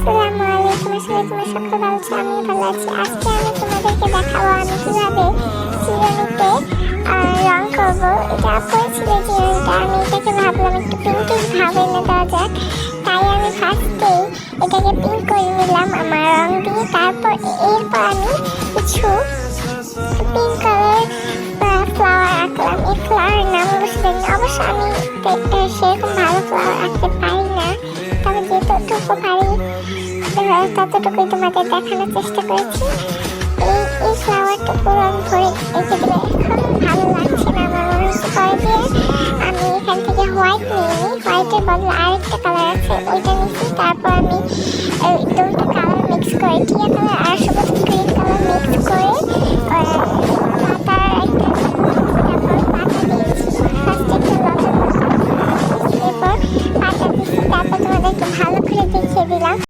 আসসালামু আলাইকুম। আসলে তোমরা সকলে ভালো আছো, আমি ভালো আছি। আজকে আমি তোমাদেরকে দেখাবো আমি কিভাবে চিরুনিতে রং করবো। এটা পড়েছিল চিরুনিটা, আমি এটাকে ভাবলাম একটু পিঙ্কিশ ভাব এনে দেওয়া যাক, তাই আমি ফার্স্টেই এটাকে পিঙ্ক করে নিলাম আমার রং দিয়ে। এরপর আমি কিছু পিঙ্ক কালার ফ্লাওয়ার আঁকলাম। এই ফ্লাওয়ারের নাম অবশ্য অবশ্য আমি সেরকম ভালো ফ্লাওয়ার আঁকতে পারি না, তবে যেটুকু পারি ততটুকুই তোমাদের দেখানোর চেষ্টা করেছি। এই ফ্লাওয়ারটা পুরো আমি ভরে এঁকে দিলে এখন ভালো লাগছে না, আমার মনে হচ্ছে পরে দিয়ে আমি এখান থেকে হোয়াইট নিয়ে নিই। হোয়াইটের বদলে আরেকটা কালার আছে, ওইটা নিচ্ছি। তারপর আমি দুটো কালার মিক্স করে, টিয়া কালার আর সবুজ গ্রিন কালার মিক্স করে পাতার একটা পাতা দিয়েছি। ফার্স্টে একটা লতা এরপর পাতা দিচ্ছি, তারপর তোমাদেরকে ভালো করে দেখিয়ে দিলাম।